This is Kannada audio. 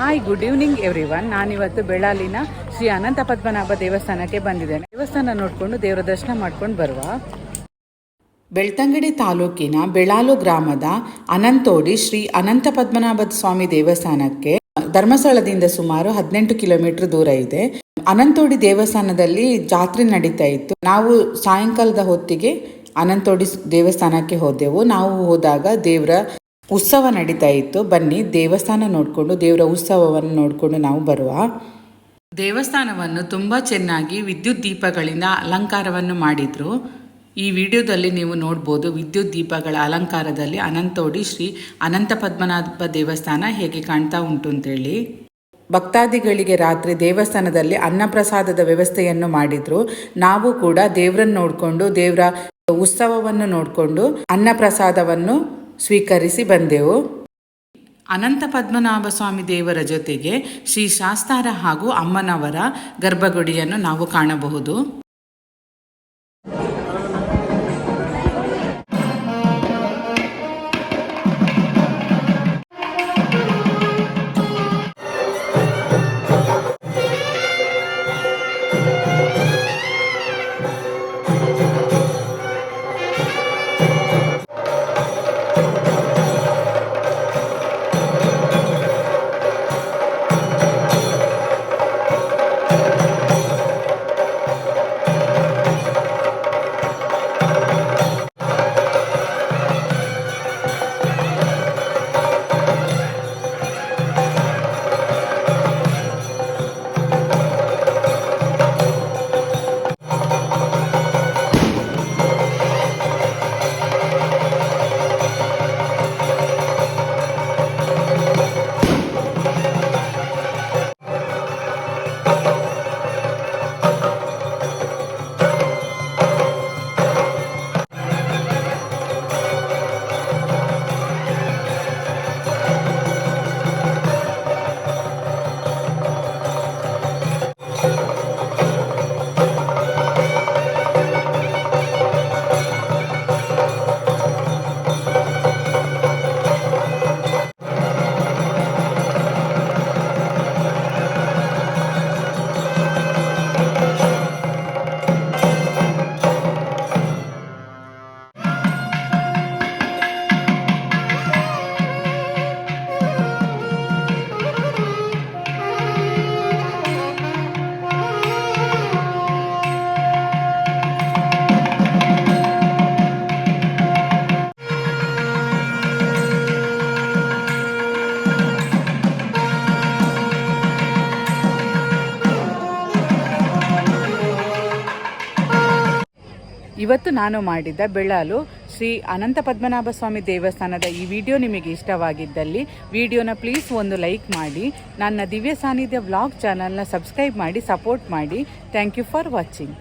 Hi, good evening everyone. ನಾನಿವತ್ತು ಬೆಳಾಲಿನ ಶ್ರೀ ಅನಂತ ಪದ್ಮನಾಭ ದೇವಸ್ಥಾನಕ್ಕೆ ಬಂದಿದ್ದೇನೆ. ದೇವಸ್ಥಾನ ನೋಡಿಕೊಂಡು ದೇವರ ದರ್ಶನ ಮಾಡ್ಕೊಂಡು ಬರುವ. ಬೆಳ್ತಂಗಡಿ ತಾಲೂಕಿನ ಬೆಳಾಲು ಗ್ರಾಮದ ಅನಂತೋಡಿ ಶ್ರೀ ಅನಂತ ಪದ್ಮನಾಭ ಸ್ವಾಮಿ ದೇವಸ್ಥಾನಕ್ಕೆ ಧರ್ಮಸ್ಥಳದಿಂದ ಸುಮಾರು 18 ಕಿಲೋಮೀಟರ್ ದೂರ ಇದೆ. ಅನಂತೋಡಿ ದೇವಸ್ಥಾನದಲ್ಲಿ ಜಾತ್ರೆ ನಡೀತಾ ಇತ್ತು. ನಾವು ಸಾಯಂಕಾಲದ ಹೊತ್ತಿಗೆ ಅನಂತೋಡಿ ದೇವಸ್ಥಾನಕ್ಕೆ ಹೋದೆವು. ನಾವು ಹೋದಾಗ ದೇವರ ಉತ್ಸವ ನಡೀತಾ ಇತ್ತು. ಬನ್ನಿ ದೇವಸ್ಥಾನ ನೋಡಿಕೊಂಡು ದೇವರ ಉತ್ಸವವನ್ನು ನೋಡಿಕೊಂಡು ನಾವು ಬರುವ. ದೇವಸ್ಥಾನವನ್ನು ತುಂಬ ಚೆನ್ನಾಗಿ ವಿದ್ಯುತ್ ದೀಪಗಳಿಂದ ಅಲಂಕಾರವನ್ನು ಮಾಡಿದರು. ಈ ವಿಡಿಯೋದಲ್ಲಿ ನೀವು ನೋಡ್ಬೋದು ವಿದ್ಯುತ್ ದೀಪಗಳ ಅಲಂಕಾರದಲ್ಲಿ ಅನಂತೋಡಿ ಶ್ರೀ ಅನಂತ ಪದ್ಮನಾಭ ದೇವಸ್ಥಾನ ಹೇಗೆ ಕಾಣ್ತಾ ಉಂಟು ಅಂತೇಳಿ. ಭಕ್ತಾದಿಗಳಿಗೆ ರಾತ್ರಿ ದೇವಸ್ಥಾನದಲ್ಲಿ ಅನ್ನಪ್ರಸಾದದ ವ್ಯವಸ್ಥೆಯನ್ನು ಮಾಡಿದ್ರು. ನಾವು ಕೂಡ ದೇವರನ್ನು ನೋಡಿಕೊಂಡು ದೇವರ ಉತ್ಸವವನ್ನು ನೋಡಿಕೊಂಡು ಅನ್ನಪ್ರಸಾದವನ್ನು ಸ್ವೀಕರಿಸಿ ಬಂದೆವು. ಅನಂತ ಪದ್ಮನಾಭ ಸ್ವಾಮಿ ದೇವರ ಜೊತೆಗೆ ಶ್ರೀ ಶಾಸ್ತಾರ ಹಾಗೂ ಅಮ್ಮನವರ ಗರ್ಭಗುಡಿಯನ್ನು ನಾವು ಕಾಣಬಹುದು. ಇವತ್ತು ನಾನು ಮಾಡಿದ ಬೆಳಾಲು ಶ್ರೀ ಅನಂತ ಪದ್ಮನಾಭ ಸ್ವಾಮಿ ದೇವಸ್ಥಾನದ ಈ ವಿಡಿಯೋ ನಿಮಗೆ ಇಷ್ಟವಾಗಿದ್ದಲ್ಲಿ ವಿಡಿಯೋನ ಪ್ಲೀಸ್ ಒಂದು ಲೈಕ್ ಮಾಡಿ, ನನ್ನ ದಿವ್ಯ ಸಾನ್ನಿಧ್ಯ ವ್ಲಾಗ್ ಚಾನಲ್ನ ಸಬ್ಸ್ಕ್ರೈಬ್ ಮಾಡಿ ಸಪೋರ್ಟ್ ಮಾಡಿ. Thank you for watching.